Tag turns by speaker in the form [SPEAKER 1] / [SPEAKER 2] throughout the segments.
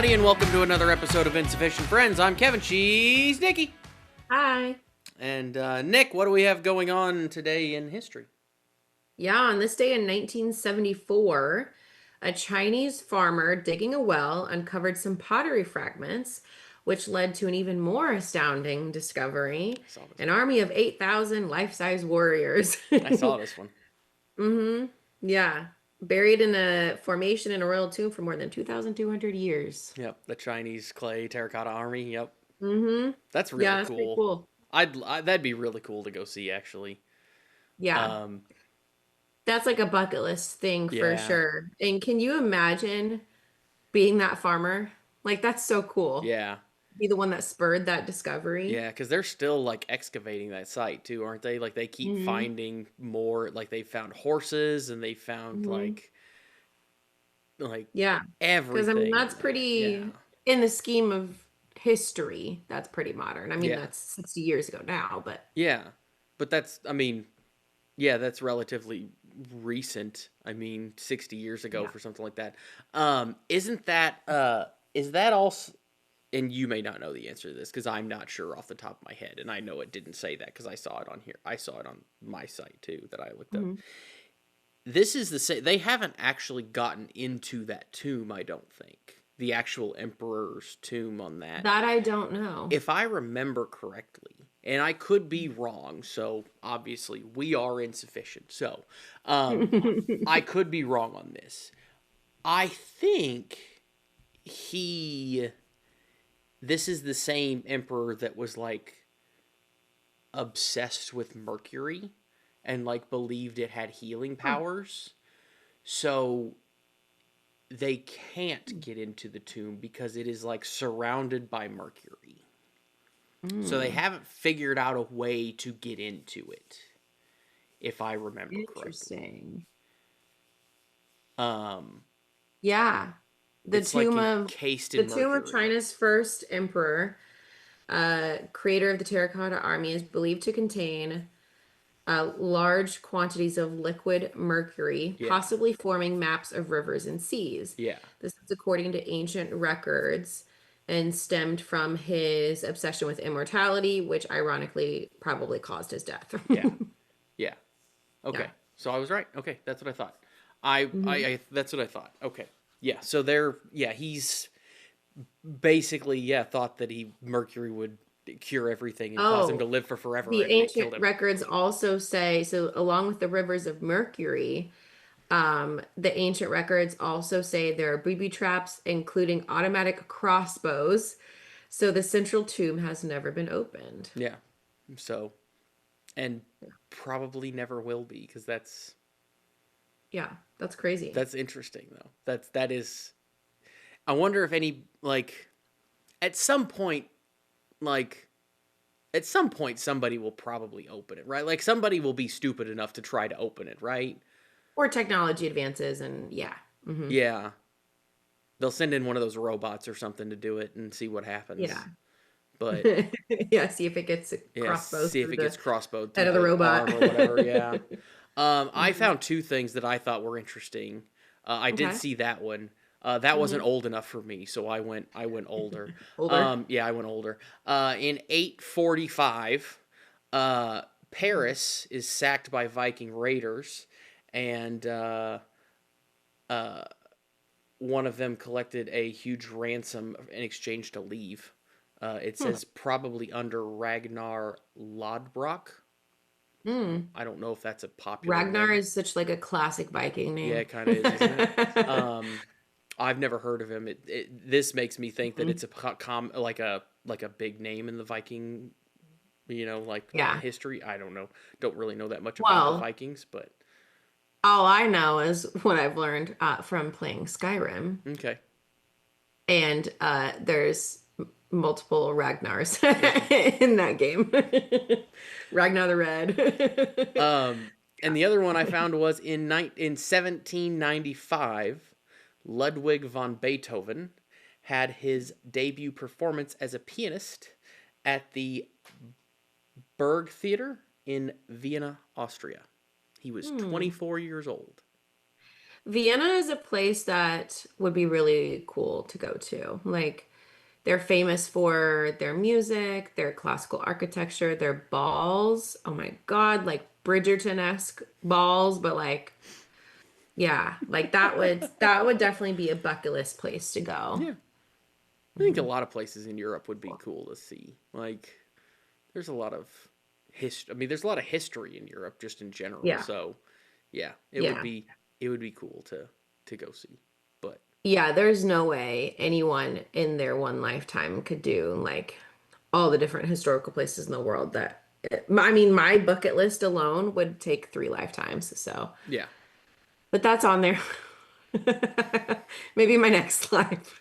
[SPEAKER 1] everybody, and welcome to another episode of Insufficient Friends. I'm Kevin. She's Nikki.
[SPEAKER 2] Hi.
[SPEAKER 1] And Nick, what do we have going on today in history?
[SPEAKER 2] Yeah, on this day in 1974, a Chinese farmer digging a well uncovered some pottery fragments, which led to an even more astounding discovery,
[SPEAKER 1] I saw this
[SPEAKER 2] an
[SPEAKER 1] one.
[SPEAKER 2] army of 8,000 life-size warriors.
[SPEAKER 1] I saw this one.
[SPEAKER 2] Mm-hmm. Yeah. Buried in a formation in a royal tomb for more than 2,200 years.
[SPEAKER 1] Yep, the Chinese clay terracotta army. Yep,
[SPEAKER 2] Mm-hmm.
[SPEAKER 1] that's
[SPEAKER 2] Yeah,
[SPEAKER 1] really
[SPEAKER 2] that's pretty
[SPEAKER 1] cool.
[SPEAKER 2] cool.
[SPEAKER 1] That'd be really cool to go see, actually.
[SPEAKER 2] Yeah.
[SPEAKER 1] Um,
[SPEAKER 2] That's like a bucket list thing for
[SPEAKER 1] yeah,
[SPEAKER 2] sure. And can you imagine being that farmer? Like that's so cool.
[SPEAKER 1] yeah,
[SPEAKER 2] Be the one that spurred that discovery.
[SPEAKER 1] yeah. Because they're still like excavating that site too, aren't they? Like they keep
[SPEAKER 2] Hmm.
[SPEAKER 1] finding more. Like they found horses and they found
[SPEAKER 2] Hmm.
[SPEAKER 1] like
[SPEAKER 2] Yeah. Because I mean
[SPEAKER 1] everything
[SPEAKER 2] that's
[SPEAKER 1] in there. Yeah,
[SPEAKER 2] pretty in the scheme of history, that's pretty modern. I mean
[SPEAKER 1] yeah,
[SPEAKER 2] that's 60 years ago now, but
[SPEAKER 1] yeah. But that's, I mean, yeah, that's relatively recent. I mean, 60 years ago
[SPEAKER 2] yeah.
[SPEAKER 1] for something like that. Isn't that is that also, and you may not know the answer to this because I'm not sure off the top of my head, and I know it didn't say that because I saw it on here. I saw it on my site too that I looked up.
[SPEAKER 2] Hmm.
[SPEAKER 1] This is the same. They haven't actually gotten into that tomb, I don't think. The actual emperor's tomb on that.
[SPEAKER 2] That I don't know.
[SPEAKER 1] If I remember correctly, and I could be wrong, so obviously we are insufficient. So, I could be wrong on this. I think he this is the same emperor that was like obsessed with Mercury and like believed it had healing powers. So they can't get into the tomb because it is like surrounded by Mercury. So they
[SPEAKER 2] Mm,
[SPEAKER 1] haven't figured out a way to get into it, if I remember correctly.
[SPEAKER 2] interesting.
[SPEAKER 1] Um,
[SPEAKER 2] Yeah. The
[SPEAKER 1] it's like
[SPEAKER 2] tomb of
[SPEAKER 1] encased
[SPEAKER 2] the
[SPEAKER 1] in
[SPEAKER 2] tomb of
[SPEAKER 1] Mercury.
[SPEAKER 2] China's first emperor, creator of the Terracotta Army, is believed to contain large quantities of liquid mercury,
[SPEAKER 1] Yeah,
[SPEAKER 2] possibly forming maps of rivers and seas.
[SPEAKER 1] yeah,
[SPEAKER 2] This is according to ancient records and stemmed from his obsession with immortality, which ironically probably caused his death.
[SPEAKER 1] yeah, yeah.
[SPEAKER 2] Yeah.
[SPEAKER 1] Okay, so I was right. Okay, that's what I thought.
[SPEAKER 2] Hmm.
[SPEAKER 1] That's what I thought. Okay, yeah. So they're, yeah, he's basically, yeah, thought that he Mercury would cure everything and cause him to
[SPEAKER 2] Oh,
[SPEAKER 1] live for forever,
[SPEAKER 2] the
[SPEAKER 1] and it
[SPEAKER 2] ancient
[SPEAKER 1] killed him.
[SPEAKER 2] records also say, so along with the rivers of Mercury, the ancient records also say there are booby traps, including automatic crossbows. So the central tomb has never been opened.
[SPEAKER 1] Yeah. So, and probably never will be because
[SPEAKER 2] Yeah, that's crazy.
[SPEAKER 1] that's interesting though. That is. I wonder if any like at some point like at some point somebody will probably open it, right? Like somebody will be stupid enough to try to open it, right?
[SPEAKER 2] Or technology advances, and yeah. Hmm.
[SPEAKER 1] Yeah. They'll send in one of those robots or something to do it and see what
[SPEAKER 2] Yeah.
[SPEAKER 1] happens. But
[SPEAKER 2] Yeah, see if it gets a
[SPEAKER 1] yeah,
[SPEAKER 2] crossbow
[SPEAKER 1] see if
[SPEAKER 2] through
[SPEAKER 1] it
[SPEAKER 2] the
[SPEAKER 1] gets crossbowed
[SPEAKER 2] head
[SPEAKER 1] through
[SPEAKER 2] of the
[SPEAKER 1] the
[SPEAKER 2] robot.
[SPEAKER 1] arm or whatever. Yeah. I
[SPEAKER 2] Mhm.
[SPEAKER 1] found two things that I thought were interesting. I did
[SPEAKER 2] Okay.
[SPEAKER 1] see that one. That wasn't
[SPEAKER 2] Hmm.
[SPEAKER 1] old enough for me, so I went older.
[SPEAKER 2] Older.
[SPEAKER 1] Yeah, I went older. In 845, Paris is sacked by Viking raiders, and uh, one of them collected a huge ransom in exchange to leave. It
[SPEAKER 2] Hmm.
[SPEAKER 1] says probably under Ragnar Lodbrok.
[SPEAKER 2] Mm.
[SPEAKER 1] I don't know if that's a popular
[SPEAKER 2] Ragnar
[SPEAKER 1] name.
[SPEAKER 2] is such like a classic Viking
[SPEAKER 1] Yeah,
[SPEAKER 2] name.
[SPEAKER 1] it kind of is, isn't it? Um, I've never heard of him. This makes me think that it's
[SPEAKER 2] Mhm.
[SPEAKER 1] a like a big name in the Viking, like
[SPEAKER 2] Yeah.
[SPEAKER 1] history. I don't know. Don't really know that much about the
[SPEAKER 2] Well,
[SPEAKER 1] Vikings, but
[SPEAKER 2] all I know is what I've learned from playing Skyrim,
[SPEAKER 1] okay.
[SPEAKER 2] and there's multiple Ragnars
[SPEAKER 1] Okay.
[SPEAKER 2] in that game. Ragnar the Red.
[SPEAKER 1] Um, and the other one I found was in 1795, Ludwig von Beethoven had his debut performance as a pianist at the Berg Theater in Vienna, Austria. He was
[SPEAKER 2] Hmm.
[SPEAKER 1] 24 years old.
[SPEAKER 2] Vienna is a place that would be really cool to go to. Like, they're famous for their music, their classical architecture, their balls. Oh my God, like Bridgerton-esque balls, but like, yeah, like that would definitely be a bucket list place to go.
[SPEAKER 1] Yeah, I think a
[SPEAKER 2] Mhm.
[SPEAKER 1] lot of places in Europe would be cool to see. Like, there's a lot of history. I mean, there's a lot of history in Europe just in general.
[SPEAKER 2] Yeah,
[SPEAKER 1] So, yeah,
[SPEAKER 2] yeah.
[SPEAKER 1] it would be cool to go see. But
[SPEAKER 2] Yeah, there's no way anyone in their one lifetime could do like all the different historical places in the world that I mean, my bucket list alone would take 3 lifetimes. So,
[SPEAKER 1] yeah.
[SPEAKER 2] but that's on there. Maybe my next life.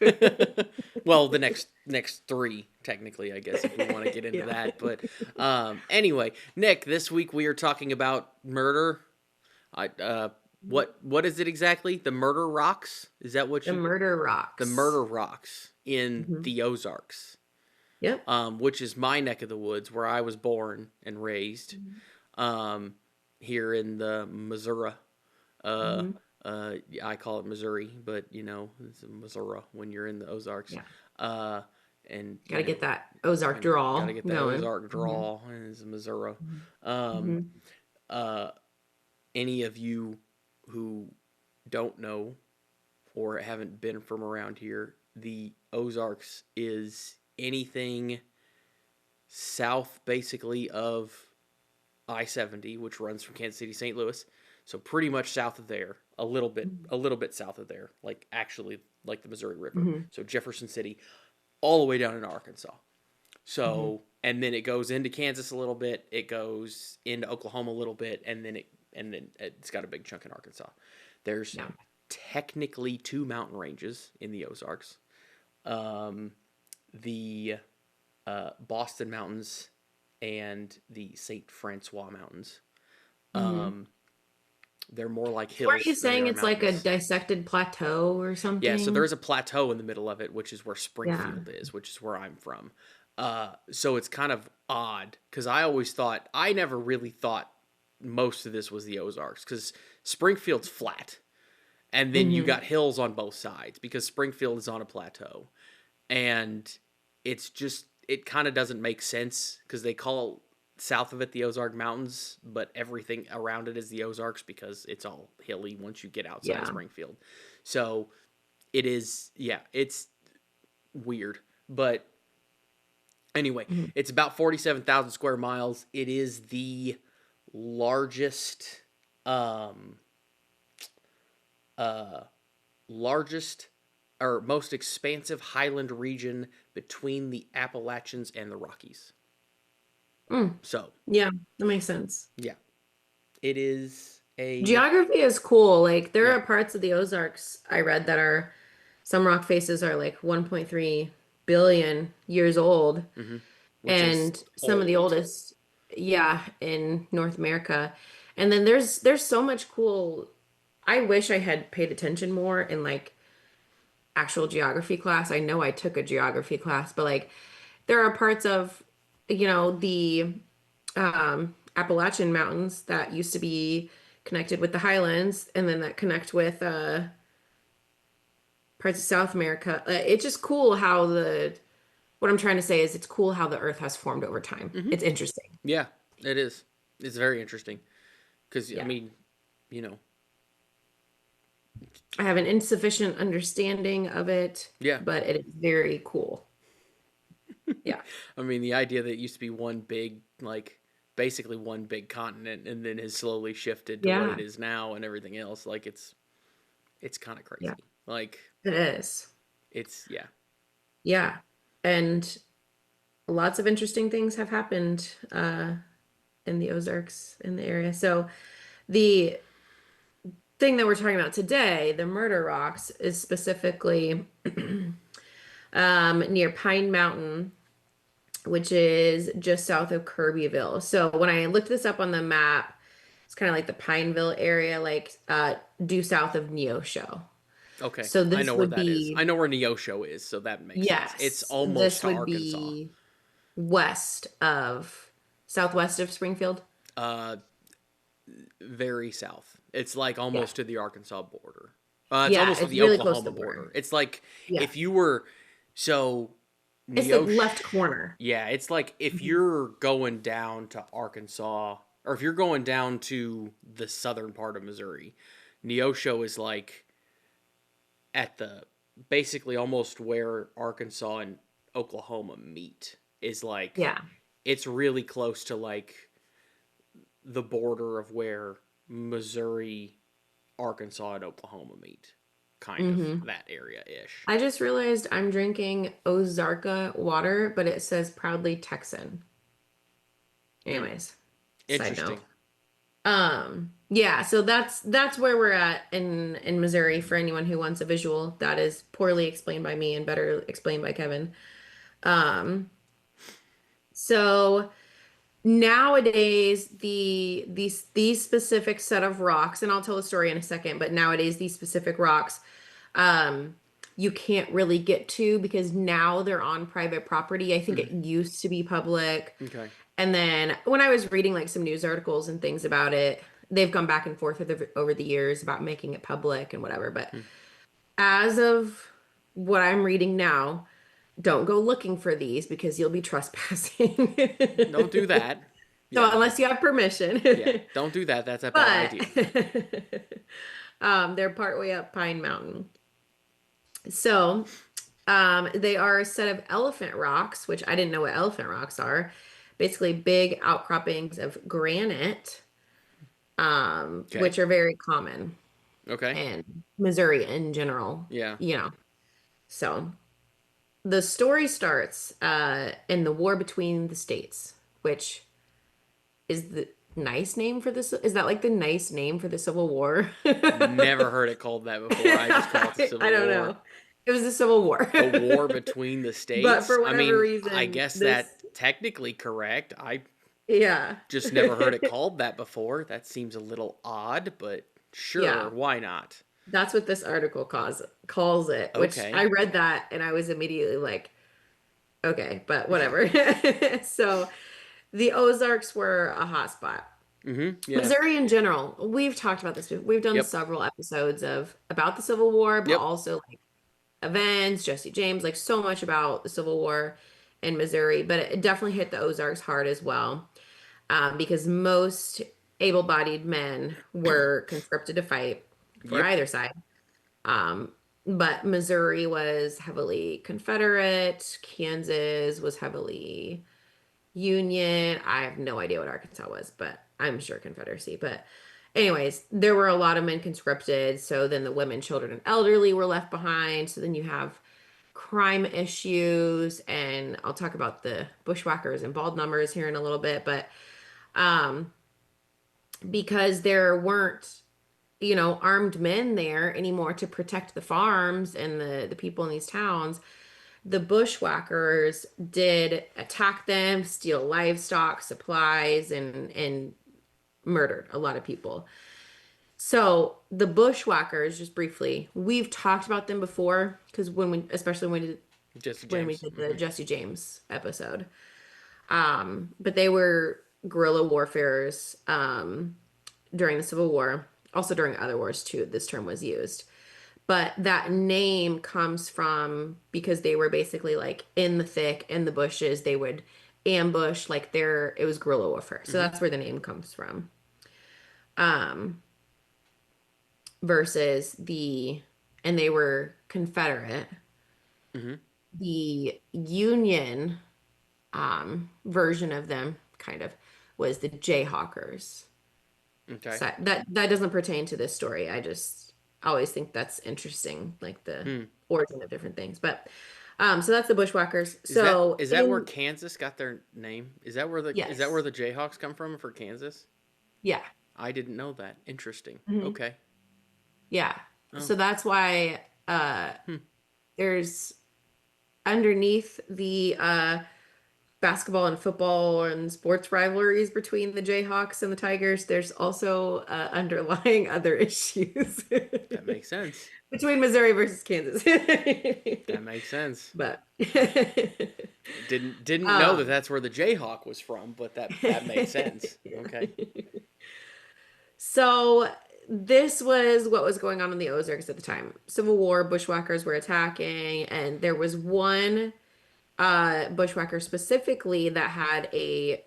[SPEAKER 1] Well, the next three, technically, I guess, if we want to get into
[SPEAKER 2] Yeah.
[SPEAKER 1] that. But anyway, Nick, this week we are talking about murder. I what is it exactly? The murder rocks? Is that what
[SPEAKER 2] The
[SPEAKER 1] you?
[SPEAKER 2] murder
[SPEAKER 1] The
[SPEAKER 2] rocks.
[SPEAKER 1] murder rocks in
[SPEAKER 2] Hmm.
[SPEAKER 1] the Ozarks,
[SPEAKER 2] Yep.
[SPEAKER 1] which is my neck of the woods where I was born and raised. Um, here in the Missouri. Uh,
[SPEAKER 2] Hmm.
[SPEAKER 1] yeah, I call it Missouri, but it's Missouri when you're in the Ozarks.
[SPEAKER 2] Yeah.
[SPEAKER 1] Uh, and
[SPEAKER 2] Gotta get that Ozark
[SPEAKER 1] got to
[SPEAKER 2] drawl
[SPEAKER 1] get that
[SPEAKER 2] going.
[SPEAKER 1] Ozark
[SPEAKER 2] Hmm.
[SPEAKER 1] draw, and it's Missouri. Um,
[SPEAKER 2] Hmm.
[SPEAKER 1] uh, any of you who don't know or haven't been from around here, the Ozarks is anything south, basically, of I-70, which runs from Kansas City, St. Louis. So pretty much south of there, a little bit south of there, like actually like the Missouri River.
[SPEAKER 2] Hmm.
[SPEAKER 1] So Jefferson City, all the way down in Arkansas.
[SPEAKER 2] Hmm.
[SPEAKER 1] So and then it goes into Kansas a little bit, it goes into Oklahoma a little bit, and then it's got a big chunk in Arkansas. There's
[SPEAKER 2] Yeah.
[SPEAKER 1] technically two mountain ranges in the Ozarks. Um, the Boston Mountains and the St. Francois Mountains.
[SPEAKER 2] Hmm.
[SPEAKER 1] Um, they're more like
[SPEAKER 2] Were you
[SPEAKER 1] hills than they
[SPEAKER 2] saying
[SPEAKER 1] are
[SPEAKER 2] it's like a
[SPEAKER 1] mountains.
[SPEAKER 2] dissected plateau or
[SPEAKER 1] Yeah, so there
[SPEAKER 2] something?
[SPEAKER 1] is a plateau in the middle of it, which is where
[SPEAKER 2] Yeah.
[SPEAKER 1] Springfield is, which is where I'm from. So it's kind of odd because I always thought, I never really thought most of this was the Ozarks because Springfield's flat. And then you
[SPEAKER 2] Hmm.
[SPEAKER 1] got hills on both sides because Springfield is on a plateau. And it kind of doesn't make sense because they call south of it the Ozark Mountains, but everything around it is the Ozarks because it's all hilly once you get outside of
[SPEAKER 2] Yeah.
[SPEAKER 1] Springfield. So it is, yeah, it's weird. But anyway,
[SPEAKER 2] Hmm.
[SPEAKER 1] it's about 47,000 square miles. It is the largest, um, uh, largest or most expansive highland region between the Appalachians and the Rockies.
[SPEAKER 2] Mm.
[SPEAKER 1] So,
[SPEAKER 2] Yeah, that makes sense.
[SPEAKER 1] yeah, it is a
[SPEAKER 2] Geography is cool. Like there
[SPEAKER 1] yeah,
[SPEAKER 2] are parts of the Ozarks I read that are some rock faces are like 1.3 billion years old,
[SPEAKER 1] hmm which is
[SPEAKER 2] and some of the
[SPEAKER 1] old.
[SPEAKER 2] oldest, yeah, in North America. And then there's so much cool. I wish I had paid attention more in like actual geography class. I know I took a geography class, but like there are parts of, the Appalachian Mountains that used to be connected with the Highlands and then that connect with parts of South America. It's just cool how what I'm trying to say is it's cool how the Earth has formed over time.
[SPEAKER 1] hmm
[SPEAKER 2] It's interesting.
[SPEAKER 1] Yeah, it is. It's very interesting because I
[SPEAKER 2] Yeah.
[SPEAKER 1] mean, you know,
[SPEAKER 2] I have an insufficient understanding of it,
[SPEAKER 1] yeah.
[SPEAKER 2] but it is very cool. Yeah.
[SPEAKER 1] I mean, the idea that it used to be one big, like, basically one big continent, and then has slowly shifted to what it
[SPEAKER 2] Yeah.
[SPEAKER 1] is now, and everything else. Like, it's kind of
[SPEAKER 2] Yeah.
[SPEAKER 1] crazy. Like,
[SPEAKER 2] It is.
[SPEAKER 1] it's yeah,
[SPEAKER 2] Yeah. And lots of interesting things have happened in the Ozarks in the area. So the thing that we're talking about today, the murder rocks, is specifically near Pine Mountain, which is just south of Kirbyville. So when I looked this up on the map, it's kind of like the Pineville area, like due south of Neosho.
[SPEAKER 1] okay.
[SPEAKER 2] So
[SPEAKER 1] I
[SPEAKER 2] this
[SPEAKER 1] know where
[SPEAKER 2] would
[SPEAKER 1] that is. I
[SPEAKER 2] be,
[SPEAKER 1] know where Neosho is, so that makes sense. It's
[SPEAKER 2] yes,
[SPEAKER 1] almost
[SPEAKER 2] this
[SPEAKER 1] to
[SPEAKER 2] would
[SPEAKER 1] Arkansas.
[SPEAKER 2] be west of, southwest of Springfield.
[SPEAKER 1] Uh, very south. It's like
[SPEAKER 2] Yeah.
[SPEAKER 1] almost to the Arkansas border. It's
[SPEAKER 2] Yeah,
[SPEAKER 1] almost to
[SPEAKER 2] it's
[SPEAKER 1] the
[SPEAKER 2] really close to
[SPEAKER 1] Oklahoma
[SPEAKER 2] the border.
[SPEAKER 1] border. It's like
[SPEAKER 2] Yeah.
[SPEAKER 1] if you were so
[SPEAKER 2] It's the
[SPEAKER 1] Neosho.
[SPEAKER 2] left corner.
[SPEAKER 1] Yeah, it's like if
[SPEAKER 2] Mhm.
[SPEAKER 1] you're going down to Arkansas or if you're going down to the southern part of Missouri, Neosho is like at the basically almost where Arkansas and Oklahoma meet. Is like
[SPEAKER 2] Yeah.
[SPEAKER 1] it's really close to like the border of where Missouri, Arkansas, and Oklahoma meet. Kind of
[SPEAKER 2] Hmm.
[SPEAKER 1] that area ish.
[SPEAKER 2] I just realized I'm drinking Ozarka water, but it says proudly Texan.
[SPEAKER 1] Hmm.
[SPEAKER 2] Anyways, side note.
[SPEAKER 1] Interesting.
[SPEAKER 2] Yeah, so that's where we're at in Missouri for anyone who wants a visual. That is poorly explained by me and better explained by Kevin. Um, so nowadays these specific set of rocks, and I'll tell a story in a second, but nowadays these specific rocks, um, you can't really get to because now they're on private property. I think
[SPEAKER 1] Mhm.
[SPEAKER 2] it used to be public.
[SPEAKER 1] Okay.
[SPEAKER 2] And then when I was reading like some news articles and things about it, they've gone back and forth over the years about making it public and whatever. But
[SPEAKER 1] Hmm.
[SPEAKER 2] as of what I'm reading now, don't go looking for these because you'll be trespassing.
[SPEAKER 1] Don't do that.
[SPEAKER 2] So
[SPEAKER 1] Yeah.
[SPEAKER 2] unless you have permission.
[SPEAKER 1] Yeah. Don't do that. That's a bad
[SPEAKER 2] But
[SPEAKER 1] idea.
[SPEAKER 2] they're partway up Pine Mountain. So they are a set of elephant rocks, which I didn't know what elephant rocks are. Basically, big outcroppings of granite,
[SPEAKER 1] Okay.
[SPEAKER 2] which are very common
[SPEAKER 1] Okay.
[SPEAKER 2] in Missouri in general,
[SPEAKER 1] Yeah.
[SPEAKER 2] you know. So the story starts in the war between the states, which is the nice name for this. Is that like the nice name for the Civil War?
[SPEAKER 1] Never heard it called that before. I just call it the
[SPEAKER 2] I
[SPEAKER 1] Civil
[SPEAKER 2] don't
[SPEAKER 1] War.
[SPEAKER 2] know. It was the Civil War.
[SPEAKER 1] The war between the
[SPEAKER 2] But
[SPEAKER 1] states.
[SPEAKER 2] for
[SPEAKER 1] I
[SPEAKER 2] whatever
[SPEAKER 1] mean, I
[SPEAKER 2] reason,
[SPEAKER 1] guess
[SPEAKER 2] this,
[SPEAKER 1] that technically correct. I
[SPEAKER 2] yeah.
[SPEAKER 1] just never heard it called that before. That seems a little odd, but sure,
[SPEAKER 2] Yeah.
[SPEAKER 1] why not?
[SPEAKER 2] That's what this article calls it, which I
[SPEAKER 1] Okay.
[SPEAKER 2] read that and I was immediately like, okay, but whatever. So the Ozarks were a hot spot.
[SPEAKER 1] Yeah.
[SPEAKER 2] Missouri in general, we've talked about this. We've done
[SPEAKER 1] Yep.
[SPEAKER 2] several episodes of about the Civil War, but
[SPEAKER 1] Yep.
[SPEAKER 2] also like events, Jesse James, like so much about the Civil War in Missouri. But it definitely hit the Ozarks hard as well, because most able-bodied men were conscripted to fight for
[SPEAKER 1] Yep.
[SPEAKER 2] either side. Um, but Missouri was heavily Confederate, Kansas was heavily Union. I have no idea what Arkansas was, but I'm sure Confederacy. But, anyways, there were a lot of men conscripted. So then the women, children, and elderly were left behind. So then you have crime issues, and I'll talk about the bushwhackers and bald numbers here in a little bit. But um, because there weren't armed men there anymore to protect the farms and the people in these towns, the bushwhackers did attack them, steal livestock, supplies, and murdered a lot of people. So the bushwhackers, just briefly, we've talked about them before because especially
[SPEAKER 1] Jesse
[SPEAKER 2] when we
[SPEAKER 1] James.
[SPEAKER 2] did the Jesse James episode, but they were guerrilla warfares during the Civil War, also during other wars too. This term was used. But that name comes from because they were basically like in the thick, in the bushes. They would ambush, like it was guerrilla warfare. So
[SPEAKER 1] Hmm.
[SPEAKER 2] that's where the name comes from. Um, versus and they were Confederate.
[SPEAKER 1] Hmm.
[SPEAKER 2] The Union version of them kind of was the Jayhawkers.
[SPEAKER 1] Okay.
[SPEAKER 2] So that doesn't pertain to this story. I just always think that's interesting, like the
[SPEAKER 1] Hmm.
[SPEAKER 2] origin of different things. But so that's the Bushwhackers.
[SPEAKER 1] Is that
[SPEAKER 2] So
[SPEAKER 1] is that where
[SPEAKER 2] in
[SPEAKER 1] Kansas got their name? Is that where
[SPEAKER 2] yes,
[SPEAKER 1] the Jayhawks come from for Kansas?
[SPEAKER 2] yeah,
[SPEAKER 1] I didn't know that. Interesting.
[SPEAKER 2] hmm,
[SPEAKER 1] Okay.
[SPEAKER 2] yeah.
[SPEAKER 1] Oh.
[SPEAKER 2] So that's why
[SPEAKER 1] Hmm.
[SPEAKER 2] there's underneath the basketball and football and sports rivalries between the Jayhawks and the Tigers, there's also underlying other issues
[SPEAKER 1] That makes sense.
[SPEAKER 2] between Missouri versus Kansas.
[SPEAKER 1] That makes sense.
[SPEAKER 2] But
[SPEAKER 1] Didn't know that
[SPEAKER 2] um
[SPEAKER 1] that's where the Jayhawk was from, but that made sense. Okay.
[SPEAKER 2] so this was what was going on in the Ozarks at the time. Civil War, bushwhackers were attacking, and there was one bushwhacker specifically that had a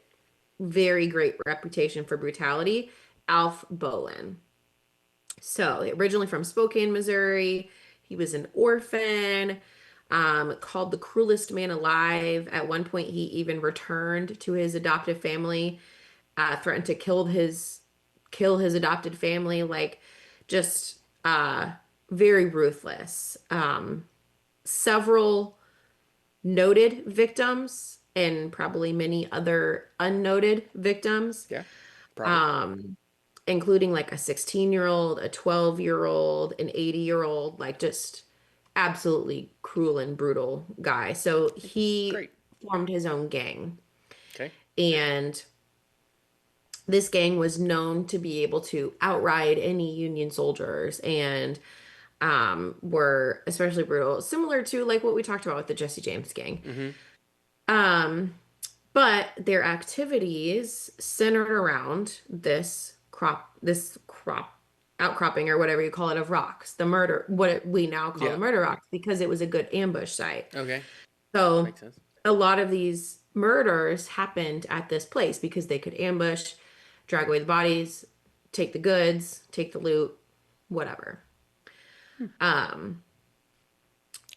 [SPEAKER 2] very great reputation for brutality, Alf Bolin. So, originally from Spokane, Missouri, he was an orphan, called the cruelest man alive. At one point, he even returned to his adoptive family, threatened to kill his adopted family, like just very ruthless. Several noted victims and probably many other unnoted victims,
[SPEAKER 1] Yeah, probably.
[SPEAKER 2] um, including like a 16-year-old, a 12-year-old, an 80-year-old, like just absolutely cruel and brutal guy. So he
[SPEAKER 1] Great.
[SPEAKER 2] formed his own gang.
[SPEAKER 1] Okay.
[SPEAKER 2] And this gang was known to be able to outride any Union soldiers and were especially brutal, similar to like what we talked about with the Jesse James gang.
[SPEAKER 1] Mm-hmm.
[SPEAKER 2] Um, but their activities centered around this crop outcropping or whatever you call it of rocks, what we now call the
[SPEAKER 1] Yeah.
[SPEAKER 2] murder rocks, because it was a good ambush site.
[SPEAKER 1] Okay.
[SPEAKER 2] So
[SPEAKER 1] Makes sense.
[SPEAKER 2] a lot of these murders happened at this place because they could ambush, drag away the bodies, take the goods, take the loot, whatever. Um,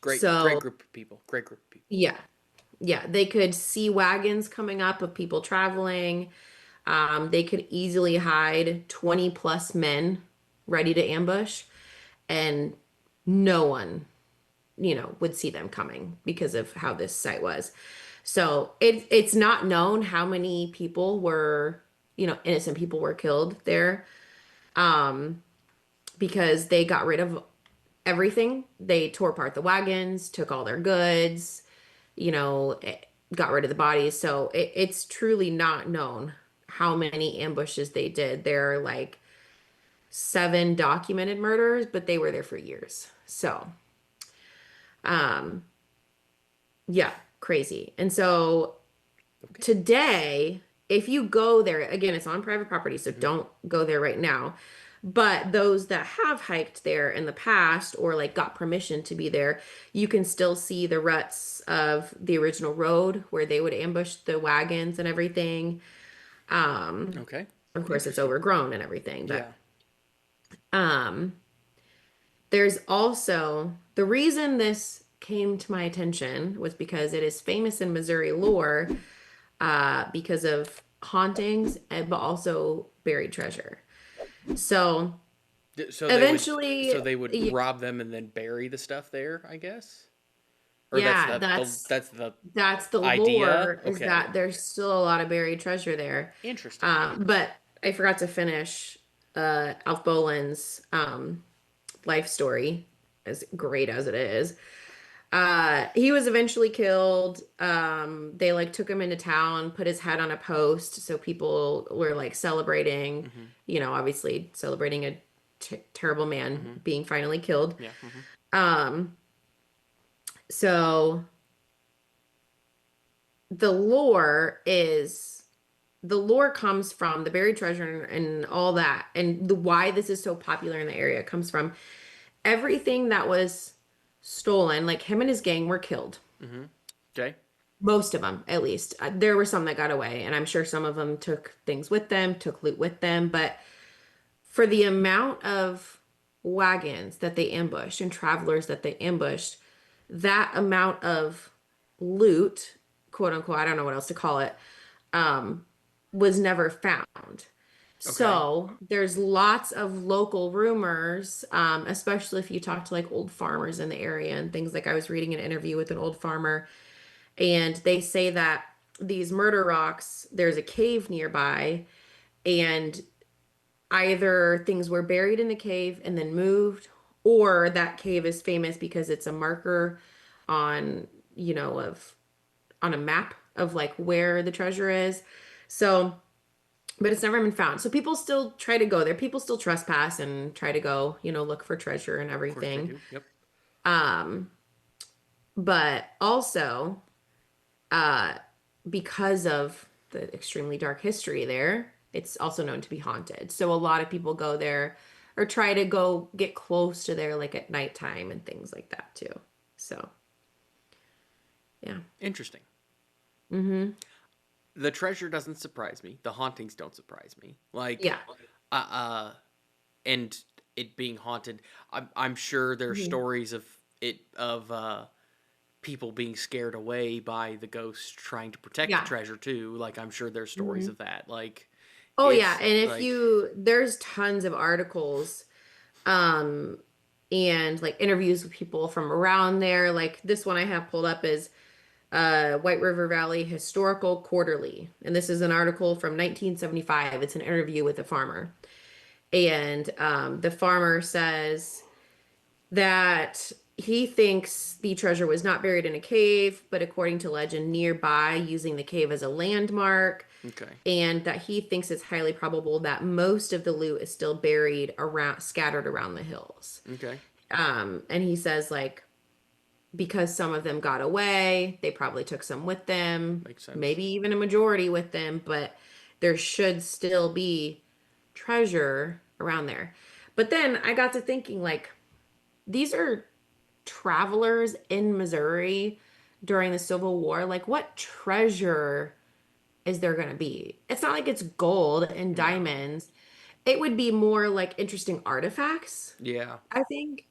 [SPEAKER 1] Great
[SPEAKER 2] so
[SPEAKER 1] group of people. Great group of people.
[SPEAKER 2] yeah, yeah, they could see wagons coming up of people traveling. They could easily hide 20 plus men ready to ambush, and no one, would see them coming because of how this site was. So it's not known how many people were, innocent people were killed there, um, because they got rid of everything. They tore apart the wagons, took all their goods, got rid of the bodies. So it's truly not known how many ambushes they did. There are like 7 documented murders, but they were there for years. So, um, yeah, crazy. And so
[SPEAKER 1] Okay.
[SPEAKER 2] today, if you go there, again, it's on private property, so
[SPEAKER 1] Mm-hmm.
[SPEAKER 2] don't go there right now. But those that have hiked there in the past or like got permission to be there, you can still see the ruts of the original road where they would ambush the wagons and everything. Um,
[SPEAKER 1] Okay.
[SPEAKER 2] of course, it's
[SPEAKER 1] Interesting.
[SPEAKER 2] overgrown and everything, but
[SPEAKER 1] Yeah.
[SPEAKER 2] um, there's also the reason this came to my attention was because it is famous in Missouri lore, because of hauntings, but also buried treasure. So
[SPEAKER 1] So they would.
[SPEAKER 2] eventually,
[SPEAKER 1] So they would rob them and then bury the stuff there. I guess. Or that's
[SPEAKER 2] yeah,
[SPEAKER 1] the
[SPEAKER 2] that's the
[SPEAKER 1] idea.
[SPEAKER 2] lore, is
[SPEAKER 1] Okay.
[SPEAKER 2] that there's still a lot of buried treasure there.
[SPEAKER 1] Interesting.
[SPEAKER 2] But I forgot to finish Alf Bolin's life story, as great as it is. He was eventually killed. They like took him into town, put his head on a post, so people were like celebrating,
[SPEAKER 1] Mm-hmm.
[SPEAKER 2] obviously celebrating a terrible man
[SPEAKER 1] Mm-hmm.
[SPEAKER 2] being finally killed.
[SPEAKER 1] Yeah. Mm-hmm.
[SPEAKER 2] Um, so the lore is the lore comes from the buried treasure and all that, and the why this is so popular in the area comes from everything that was stolen. Like him and his gang were killed.
[SPEAKER 1] Mm-hmm. Okay.
[SPEAKER 2] Most of them, at least. There were some that got away, and I'm sure some of them took things with them, took loot with them. But for the amount of wagons that they ambushed and travelers that they ambushed, that amount of loot, quote unquote, I don't know what else to call it, um, was never found.
[SPEAKER 1] Okay.
[SPEAKER 2] So there's lots of local rumors, especially if you talk to like old farmers in the area and things. Like I was reading an interview with an old farmer, and they say that these murder rocks, there's a cave nearby, and either things were buried in the cave and then moved, or that cave is famous because it's a marker on, of on a map of like where the treasure is. So, but it's never been found. So people still try to go there. People still trespass and try to go, look for treasure and
[SPEAKER 1] Of course they
[SPEAKER 2] everything.
[SPEAKER 1] do. Yep.
[SPEAKER 2] Um, but also, uh, because of the extremely dark history there, it's also known to be haunted. So a lot of people go there or try to go get close to there like at nighttime and things like that too. So, yeah.
[SPEAKER 1] Interesting.
[SPEAKER 2] Mm-hmm.
[SPEAKER 1] The treasure doesn't surprise me. The hauntings don't surprise me.
[SPEAKER 2] Yeah.
[SPEAKER 1] Uh, uh, and it being haunted, I'm sure there are
[SPEAKER 2] Mhm.
[SPEAKER 1] stories of it of people being scared away by the ghosts trying to protect the
[SPEAKER 2] Yeah.
[SPEAKER 1] treasure too. Like I'm sure there's stories
[SPEAKER 2] Mhm.
[SPEAKER 1] of that. Like
[SPEAKER 2] Oh yeah,
[SPEAKER 1] it's
[SPEAKER 2] and if
[SPEAKER 1] like
[SPEAKER 2] you there's tons of articles um and like interviews with people from around there. Like this one I have pulled up is White River Valley Historical Quarterly. And this is an article from 1975. It's an interview with a farmer. And the farmer says that he thinks the treasure was not buried in a cave, but according to legend, nearby, using the cave as a landmark,
[SPEAKER 1] okay,
[SPEAKER 2] and that he thinks it's highly probable that most of the loot is still buried around, scattered around the hills.
[SPEAKER 1] okay,
[SPEAKER 2] And he says, like, because some of them got away, they probably took some with them,
[SPEAKER 1] makes sense.
[SPEAKER 2] maybe even a majority with them, but there should still be treasure around there. But then I got to thinking, like, these are travelers in Missouri during the Civil War. Like, what treasure is there going to be? It's not like it's gold and
[SPEAKER 1] No,
[SPEAKER 2] diamonds. It would be more like interesting artifacts,
[SPEAKER 1] yeah,
[SPEAKER 2] I think.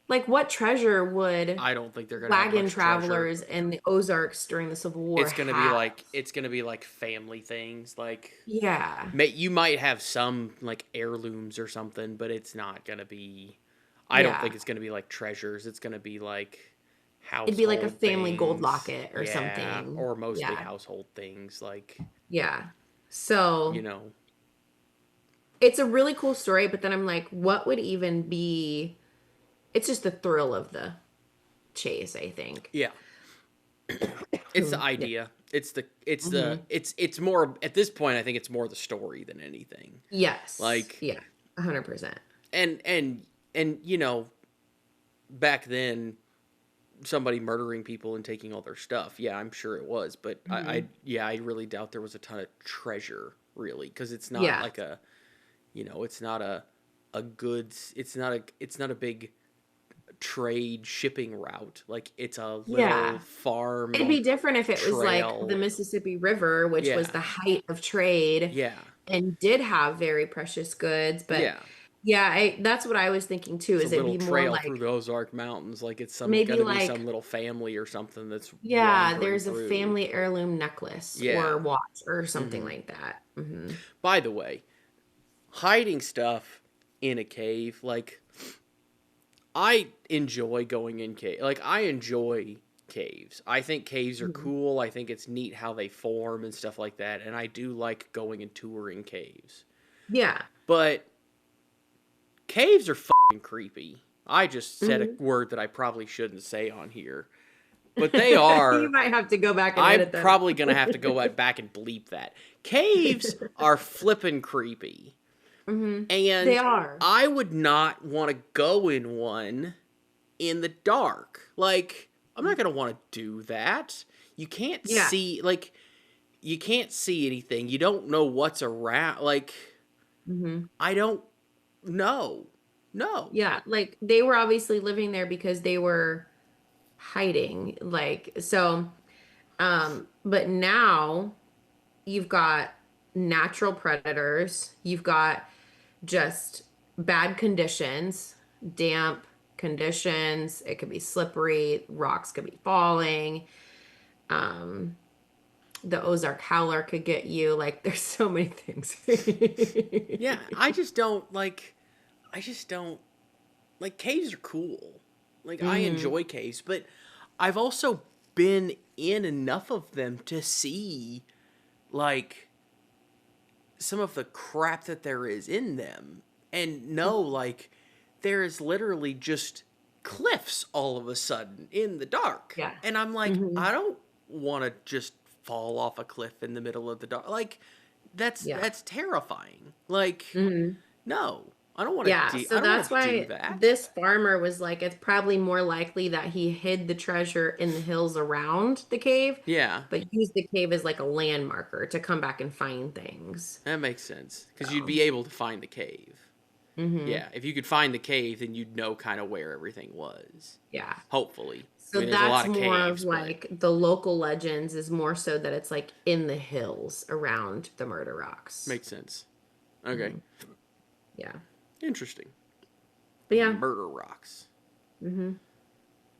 [SPEAKER 2] Like, what treasure would
[SPEAKER 1] I don't think they're gonna have
[SPEAKER 2] wagon
[SPEAKER 1] much treasure.
[SPEAKER 2] travelers in the Ozarks during the Civil War have?
[SPEAKER 1] It's gonna be like family things. Like
[SPEAKER 2] Yeah.
[SPEAKER 1] you might have some like heirlooms or something, but it's not gonna be. I don't think
[SPEAKER 2] Yeah.
[SPEAKER 1] it's gonna be like treasures. It's gonna be like
[SPEAKER 2] It'd be like a
[SPEAKER 1] household
[SPEAKER 2] family gold
[SPEAKER 1] things.
[SPEAKER 2] locket or
[SPEAKER 1] Yeah,
[SPEAKER 2] something.
[SPEAKER 1] or mostly
[SPEAKER 2] Yeah.
[SPEAKER 1] household things. Like
[SPEAKER 2] Yeah.
[SPEAKER 1] you
[SPEAKER 2] So
[SPEAKER 1] know,
[SPEAKER 2] it's a really cool story, but then I'm like, what would even be? It's just the thrill of the chase, I think.
[SPEAKER 1] yeah. It's the
[SPEAKER 2] Yeah.
[SPEAKER 1] idea.
[SPEAKER 2] Hmm.
[SPEAKER 1] It's more at this point. I think it's more the story than anything.
[SPEAKER 2] Yes.
[SPEAKER 1] Like
[SPEAKER 2] Yeah. 100%.
[SPEAKER 1] and and and back then somebody murdering people and taking all their stuff. Yeah, I'm sure it was, but
[SPEAKER 2] Hmm.
[SPEAKER 1] I really doubt there was a ton of treasure really because it's not
[SPEAKER 2] Yeah.
[SPEAKER 1] like a it's not a goods. It's not a big trade shipping route. Like it's a little
[SPEAKER 2] Yeah. It'd
[SPEAKER 1] farm
[SPEAKER 2] be different if it was like the
[SPEAKER 1] trail.
[SPEAKER 2] Mississippi River, which was
[SPEAKER 1] Yeah,
[SPEAKER 2] the height of trade
[SPEAKER 1] yeah,
[SPEAKER 2] and did have very precious goods. But
[SPEAKER 1] yeah.
[SPEAKER 2] yeah, that's what I was thinking too,
[SPEAKER 1] It's a
[SPEAKER 2] is it'd
[SPEAKER 1] little
[SPEAKER 2] be more
[SPEAKER 1] trail through
[SPEAKER 2] like
[SPEAKER 1] the Ozark Mountains. Like it's some
[SPEAKER 2] maybe
[SPEAKER 1] gonna be some
[SPEAKER 2] like,
[SPEAKER 1] little family or something that's
[SPEAKER 2] yeah,
[SPEAKER 1] wandering
[SPEAKER 2] there's a
[SPEAKER 1] through.
[SPEAKER 2] family heirloom necklace
[SPEAKER 1] Yeah.
[SPEAKER 2] or watch or something
[SPEAKER 1] Hmm.
[SPEAKER 2] like that. Hmm.
[SPEAKER 1] By the way, hiding stuff in a cave, like I enjoy going in cave. Like I enjoy caves. I think caves are
[SPEAKER 2] Hmm.
[SPEAKER 1] cool. I think it's neat how they form and stuff like that. And I do like going and touring caves.
[SPEAKER 2] Yeah.
[SPEAKER 1] But caves are fucking creepy. I just said a
[SPEAKER 2] Hmm.
[SPEAKER 1] word that I probably shouldn't say on here. But they
[SPEAKER 2] You
[SPEAKER 1] are.
[SPEAKER 2] might have to go back and
[SPEAKER 1] I'm
[SPEAKER 2] edit that
[SPEAKER 1] probably gonna have to go back and bleep that. Caves
[SPEAKER 2] out.
[SPEAKER 1] are flippin' creepy.
[SPEAKER 2] Hmm. They
[SPEAKER 1] And
[SPEAKER 2] are.
[SPEAKER 1] I would not want to go in one in the dark. Like, I'm not going to want to do that. You can't
[SPEAKER 2] Yeah.
[SPEAKER 1] see, like, you can't see anything. You don't know what's around. Like,
[SPEAKER 2] Hmm.
[SPEAKER 1] I don't know. No.
[SPEAKER 2] Yeah. Like they were obviously living there because they were hiding. Like, so, but now you've got natural predators, you've got just bad conditions, damp conditions. It could be slippery, rocks could be falling. Um, the Ozark Howler could get you. Like, there's so many things.
[SPEAKER 1] Yeah, I just don't, like, caves are cool. Like, I
[SPEAKER 2] Hmm.
[SPEAKER 1] enjoy caves, but I've also been in enough of them to see, like, some of the crap that there is in them and know like there is literally just cliffs all of a sudden in the dark
[SPEAKER 2] Yeah.
[SPEAKER 1] and I'm like
[SPEAKER 2] Hmm.
[SPEAKER 1] I don't want to just fall off a cliff in the middle of the dark like
[SPEAKER 2] Yeah.
[SPEAKER 1] that's terrifying like
[SPEAKER 2] Hmm.
[SPEAKER 1] no
[SPEAKER 2] Yeah,
[SPEAKER 1] I
[SPEAKER 2] so
[SPEAKER 1] don't want
[SPEAKER 2] that's
[SPEAKER 1] to do
[SPEAKER 2] why
[SPEAKER 1] that.
[SPEAKER 2] this farmer was like, it's probably more likely that he hid the treasure in the hills around the cave,
[SPEAKER 1] Yeah,
[SPEAKER 2] but used the cave as like a landmarker to come back and find things.
[SPEAKER 1] that makes sense because you'd
[SPEAKER 2] So,
[SPEAKER 1] be able to find the cave.
[SPEAKER 2] Mm-hmm.
[SPEAKER 1] Yeah, if you could find the cave, then you'd know kind of where everything was.
[SPEAKER 2] Yeah.
[SPEAKER 1] Hopefully. I
[SPEAKER 2] So
[SPEAKER 1] mean, there's a lot
[SPEAKER 2] that's
[SPEAKER 1] of
[SPEAKER 2] more of
[SPEAKER 1] caves, but
[SPEAKER 2] like the local legends is more so that it's like in the hills around the murder rocks.
[SPEAKER 1] makes sense. Okay.
[SPEAKER 2] Hmm. Yeah.
[SPEAKER 1] Interesting.
[SPEAKER 2] But yeah.
[SPEAKER 1] Murder rocks.
[SPEAKER 2] Hmm.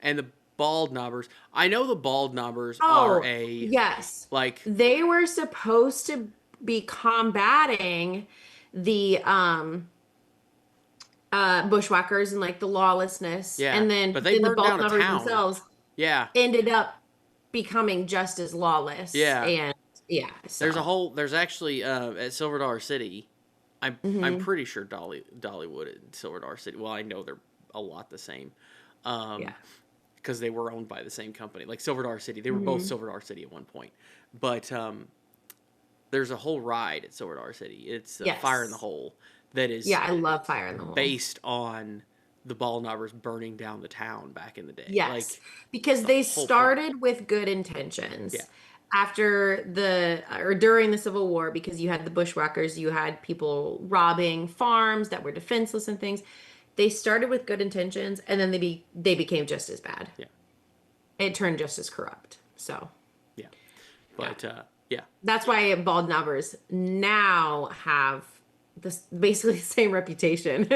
[SPEAKER 1] And the bald knobbers. I know the bald knobbers are
[SPEAKER 2] Oh,
[SPEAKER 1] a,
[SPEAKER 2] yes.
[SPEAKER 1] like,
[SPEAKER 2] They were supposed to be combating the bushwhackers and like the lawlessness,
[SPEAKER 1] yeah.
[SPEAKER 2] and
[SPEAKER 1] But
[SPEAKER 2] then
[SPEAKER 1] they
[SPEAKER 2] the
[SPEAKER 1] burned
[SPEAKER 2] bald
[SPEAKER 1] down a
[SPEAKER 2] lovers
[SPEAKER 1] town.
[SPEAKER 2] themselves
[SPEAKER 1] Yeah.
[SPEAKER 2] ended up becoming just as lawless.
[SPEAKER 1] Yeah.
[SPEAKER 2] And yeah, so
[SPEAKER 1] There's actually, at Silver Dollar City, I'm
[SPEAKER 2] hmm.
[SPEAKER 1] pretty sure Dollywood and Silver Dollar City, well, I know they're a lot the same.
[SPEAKER 2] Yeah.
[SPEAKER 1] Because they were owned by the same company. Like Silver Dollar City, they were both
[SPEAKER 2] Hmm.
[SPEAKER 1] Silver Dollar City at one point. But there's a whole ride at Silver Dollar City. It's Fire in the
[SPEAKER 2] Yes.
[SPEAKER 1] Hole that
[SPEAKER 2] Yeah,
[SPEAKER 1] is
[SPEAKER 2] I love Fire in the Hole.
[SPEAKER 1] based on the ball knobbers burning down the town back in the day.
[SPEAKER 2] Yes,
[SPEAKER 1] Like
[SPEAKER 2] because
[SPEAKER 1] the
[SPEAKER 2] they
[SPEAKER 1] whole point.
[SPEAKER 2] started with good
[SPEAKER 1] Yeah.
[SPEAKER 2] intentions. After the or during the Civil War, because you had the bushwhackers, you had people robbing farms that were defenseless and things. They started with good intentions, and then they became just as bad.
[SPEAKER 1] Yeah.
[SPEAKER 2] It turned just as corrupt. So
[SPEAKER 1] Yeah.
[SPEAKER 2] yeah,
[SPEAKER 1] But yeah.
[SPEAKER 2] that's why bald knobbers now have this basically the same reputation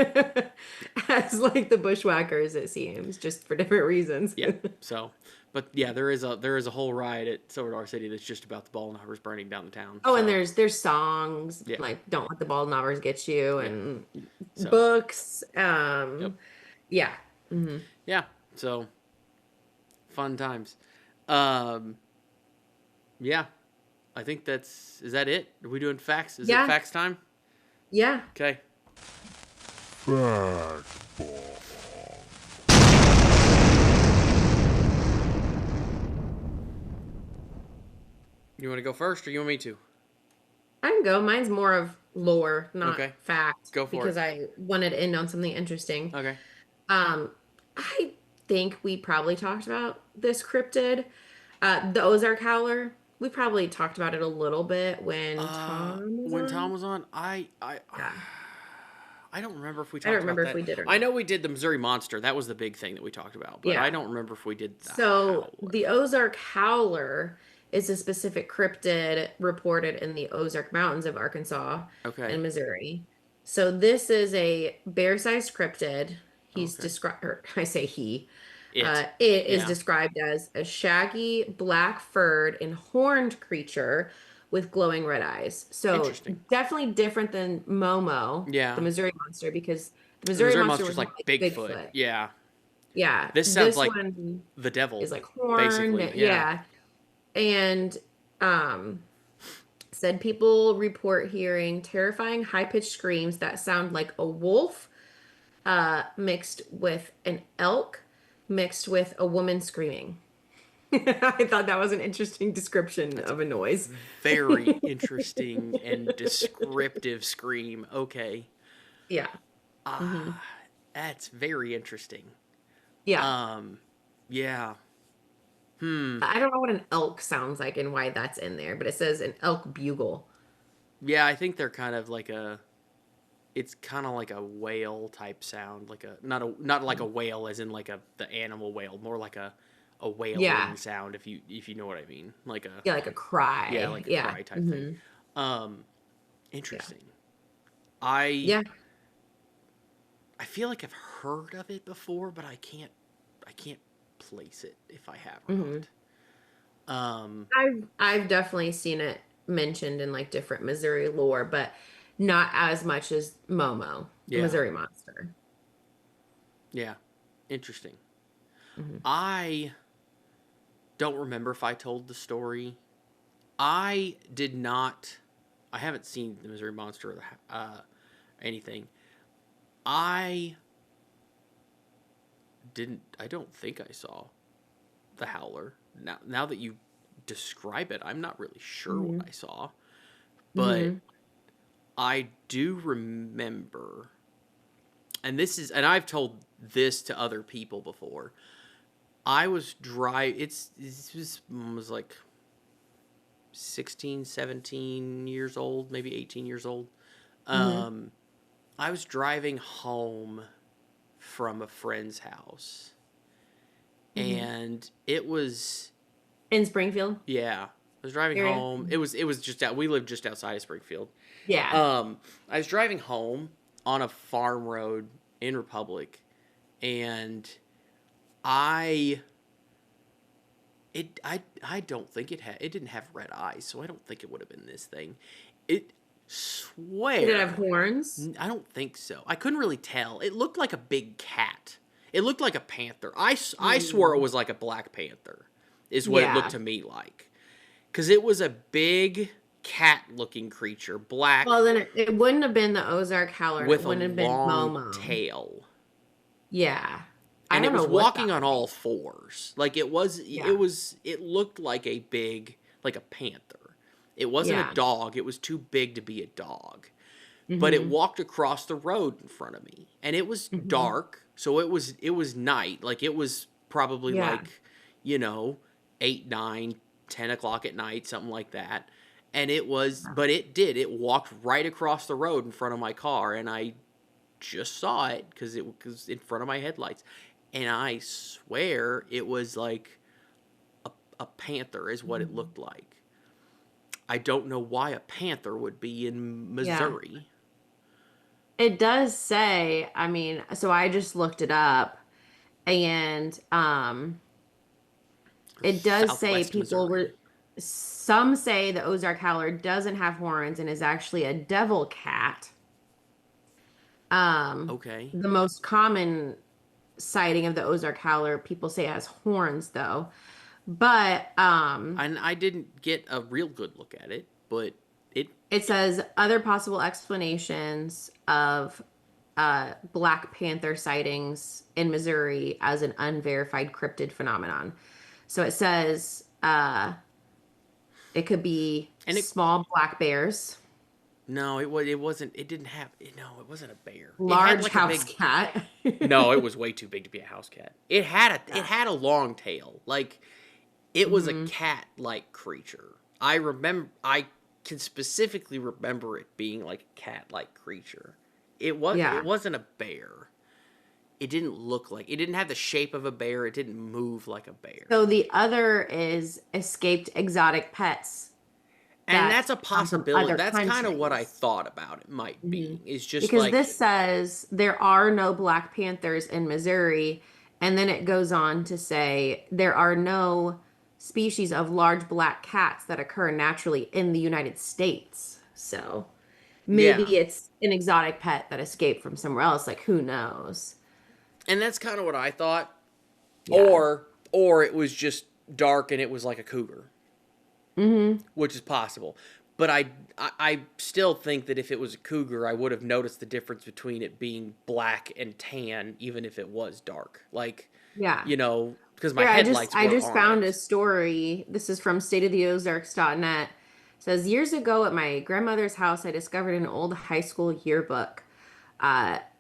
[SPEAKER 2] as like the bushwhackers. It seems just for different reasons.
[SPEAKER 1] Yeah. So, but yeah, there is a whole ride at Silver Dollar City that's just about the ball knobbers burning down the town.
[SPEAKER 2] Oh, and
[SPEAKER 1] So
[SPEAKER 2] there's songs
[SPEAKER 1] yeah.
[SPEAKER 2] like "Don't Let the Bald Knobbers Get You"
[SPEAKER 1] Yeah.
[SPEAKER 2] and
[SPEAKER 1] So
[SPEAKER 2] books.
[SPEAKER 1] yep.
[SPEAKER 2] Yeah. Hmm.
[SPEAKER 1] Yeah. So fun times. Um, yeah. I think is that it? Are we doing facts? Is it
[SPEAKER 2] Yeah.
[SPEAKER 1] facts time?
[SPEAKER 2] Yeah.
[SPEAKER 1] Okay. You want to go first or you want me to?
[SPEAKER 2] I can go. Mine's more of lore, not
[SPEAKER 1] Okay.
[SPEAKER 2] fact,
[SPEAKER 1] Go for
[SPEAKER 2] because
[SPEAKER 1] it.
[SPEAKER 2] I wanted to end on something interesting.
[SPEAKER 1] Okay.
[SPEAKER 2] Um, I think we probably talked about this cryptid, the Ozark Howler. We probably talked about it a little bit when Tom was
[SPEAKER 1] When Tom
[SPEAKER 2] on.
[SPEAKER 1] was on,
[SPEAKER 2] Yeah.
[SPEAKER 1] I don't remember if we
[SPEAKER 2] I don't
[SPEAKER 1] talked about
[SPEAKER 2] remember if
[SPEAKER 1] that.
[SPEAKER 2] we did or
[SPEAKER 1] I
[SPEAKER 2] not.
[SPEAKER 1] know we did the Missouri Monster. That was the big thing that we talked about, but I
[SPEAKER 2] Yeah.
[SPEAKER 1] don't remember if we did the
[SPEAKER 2] So
[SPEAKER 1] Howler.
[SPEAKER 2] the Ozark Howler is a specific cryptid reported in the Ozark Mountains of Arkansas
[SPEAKER 1] Okay.
[SPEAKER 2] and Missouri. So this is a bear-sized cryptid. He's
[SPEAKER 1] Okay.
[SPEAKER 2] described, or I say he,
[SPEAKER 1] It.
[SPEAKER 2] it is
[SPEAKER 1] Yeah.
[SPEAKER 2] described as a shaggy, black-furred and horned creature with glowing red eyes. So
[SPEAKER 1] Interesting.
[SPEAKER 2] definitely different than Momo, the
[SPEAKER 1] Yeah.
[SPEAKER 2] Missouri Monster, because the
[SPEAKER 1] The
[SPEAKER 2] Missouri
[SPEAKER 1] Missouri
[SPEAKER 2] Monster
[SPEAKER 1] Monster's
[SPEAKER 2] was more
[SPEAKER 1] like
[SPEAKER 2] like
[SPEAKER 1] Bigfoot.
[SPEAKER 2] Bigfoot.
[SPEAKER 1] Yeah.
[SPEAKER 2] Yeah,
[SPEAKER 1] This sounds
[SPEAKER 2] this
[SPEAKER 1] like
[SPEAKER 2] one
[SPEAKER 1] the devil,
[SPEAKER 2] is like horned.
[SPEAKER 1] basically. Yeah.
[SPEAKER 2] Yeah. And um said people report hearing terrifying high-pitched screams that sound like a wolf mixed with an elk mixed with a woman screaming. I thought that was an interesting description
[SPEAKER 1] That's a
[SPEAKER 2] of a noise.
[SPEAKER 1] very interesting and descriptive scream. Okay.
[SPEAKER 2] Yeah. Hmm.
[SPEAKER 1] Ah, that's very interesting.
[SPEAKER 2] Yeah.
[SPEAKER 1] Um, yeah. Hmm.
[SPEAKER 2] I don't know what an elk sounds like and why that's in there, but it says an elk bugle.
[SPEAKER 1] Yeah, I think they're kind of like a. It's kind of like a whale type sound, like a not like a whale as in like the animal whale, more like a
[SPEAKER 2] Yeah.
[SPEAKER 1] wailing sound if you know what I mean, like a
[SPEAKER 2] Yeah, like a
[SPEAKER 1] yeah,
[SPEAKER 2] cry.
[SPEAKER 1] like a
[SPEAKER 2] Yeah.
[SPEAKER 1] cry type thing.
[SPEAKER 2] Hmm.
[SPEAKER 1] Um,
[SPEAKER 2] Yeah.
[SPEAKER 1] interesting. I
[SPEAKER 2] Yeah.
[SPEAKER 1] I feel like I've heard of it before, but I can't place it if I have or
[SPEAKER 2] Hmm.
[SPEAKER 1] not.
[SPEAKER 2] I've definitely seen it mentioned in like different Missouri lore, but not as much as Momo, the
[SPEAKER 1] Yeah,
[SPEAKER 2] Missouri Monster.
[SPEAKER 1] yeah, interesting.
[SPEAKER 2] Hmm.
[SPEAKER 1] I don't remember if I told the story. I did not. I haven't seen the Missouri Monster or anything. I didn't. I don't think I saw the Howler. Now that you describe it, I'm not really sure
[SPEAKER 2] Hmm.
[SPEAKER 1] what I saw, but
[SPEAKER 2] Hmm.
[SPEAKER 1] I do remember. And I've told this to other people before. I was was like 16, 17 years old, maybe 18 years old.
[SPEAKER 2] Hmm.
[SPEAKER 1] Um, I was driving home from a friend's house,
[SPEAKER 2] Hmm.
[SPEAKER 1] and it was
[SPEAKER 2] In Springfield
[SPEAKER 1] yeah. I was driving
[SPEAKER 2] area?
[SPEAKER 1] home. It was just out. We lived just outside of Springfield.
[SPEAKER 2] Yeah.
[SPEAKER 1] I was driving home on a farm road in Republic, and I I don't think it didn't have red eyes, so I don't think it would have been this thing. It
[SPEAKER 2] Did it have
[SPEAKER 1] swear
[SPEAKER 2] horns?
[SPEAKER 1] I don't think so. I couldn't really tell. It looked like a big cat. It looked like a panther. I swore it
[SPEAKER 2] Mm.
[SPEAKER 1] was like a black panther, is what it looked
[SPEAKER 2] Yeah.
[SPEAKER 1] to me like. Because it was a big cat looking creature, black,
[SPEAKER 2] Well, then it wouldn't have been the Ozark Howler, and it
[SPEAKER 1] with a
[SPEAKER 2] wouldn't have been
[SPEAKER 1] long
[SPEAKER 2] Momo.
[SPEAKER 1] tail.
[SPEAKER 2] Yeah. I
[SPEAKER 1] And it
[SPEAKER 2] don't know
[SPEAKER 1] was
[SPEAKER 2] what that
[SPEAKER 1] walking on
[SPEAKER 2] would
[SPEAKER 1] all
[SPEAKER 2] be.
[SPEAKER 1] fours. Like
[SPEAKER 2] Yeah.
[SPEAKER 1] it looked like a big, like a panther. It wasn't a
[SPEAKER 2] Yeah.
[SPEAKER 1] dog. It was too big to be a dog. But it
[SPEAKER 2] Hmm.
[SPEAKER 1] walked across the road in front of me, and it was
[SPEAKER 2] Hmm.
[SPEAKER 1] dark, so it was night. Like it was probably
[SPEAKER 2] Yeah.
[SPEAKER 1] like, you know, 8, 9, 10 o'clock at night, something like that. And but it walked right across the road in front of my car, and I just saw it because it was in front of my headlights, and I swear it was like a panther is what it
[SPEAKER 2] Mhm.
[SPEAKER 1] looked like. I don't know why a panther would be in
[SPEAKER 2] Yeah.
[SPEAKER 1] Missouri.
[SPEAKER 2] It does say, I mean, so I just looked it up and it does say
[SPEAKER 1] Southwest
[SPEAKER 2] people
[SPEAKER 1] Missouri.
[SPEAKER 2] were some say the Ozark Howler doesn't have horns and is actually a devil cat.
[SPEAKER 1] Okay.
[SPEAKER 2] The most common sighting of the Ozark Howler, people say it has horns though. But
[SPEAKER 1] And I didn't get a real good look at it, but it
[SPEAKER 2] it says other possible explanations of Black Panther sightings in Missouri as an unverified cryptid phenomenon. So it says it could be
[SPEAKER 1] and it
[SPEAKER 2] small black bears,
[SPEAKER 1] no, it wasn't it didn't have no, it wasn't a bear. It had
[SPEAKER 2] large
[SPEAKER 1] like a
[SPEAKER 2] house
[SPEAKER 1] big
[SPEAKER 2] cat.
[SPEAKER 1] no, it was way too big to be a house cat. It
[SPEAKER 2] Yeah.
[SPEAKER 1] had a long tail. Like it was a
[SPEAKER 2] Hmm.
[SPEAKER 1] cat-like creature. I can specifically remember it being like a cat-like creature. It
[SPEAKER 2] Yeah.
[SPEAKER 1] wasn't a bear. It didn't have the shape of a bear. It didn't move like a bear.
[SPEAKER 2] So the other is escaped exotic pets
[SPEAKER 1] And
[SPEAKER 2] that
[SPEAKER 1] that's a
[SPEAKER 2] come from
[SPEAKER 1] possibility.
[SPEAKER 2] other
[SPEAKER 1] That's kind of what I
[SPEAKER 2] countries.
[SPEAKER 1] thought about it might
[SPEAKER 2] Hmm.
[SPEAKER 1] be. It's just
[SPEAKER 2] Because
[SPEAKER 1] like,
[SPEAKER 2] this says there are no Black Panthers in Missouri, and then it goes on to say there are no species of large black cats that occur naturally in the United States. So
[SPEAKER 1] yeah.
[SPEAKER 2] maybe it's an exotic pet that escaped from somewhere else. Like, who knows?
[SPEAKER 1] And that's kind of what I thought.
[SPEAKER 2] Yeah.
[SPEAKER 1] Or it was just dark and it was like a cougar,
[SPEAKER 2] Hmm.
[SPEAKER 1] which is possible. But I still think that if it was a cougar, I would have noticed the difference between it being black and tan, even if it was dark. Like,
[SPEAKER 2] Yeah.
[SPEAKER 1] because my
[SPEAKER 2] Here,
[SPEAKER 1] headlights
[SPEAKER 2] I
[SPEAKER 1] were
[SPEAKER 2] just
[SPEAKER 1] on
[SPEAKER 2] found a
[SPEAKER 1] it.
[SPEAKER 2] story. This is from stateoftheozarks.net. It says years ago at my grandmother's house, I discovered an old high school yearbook.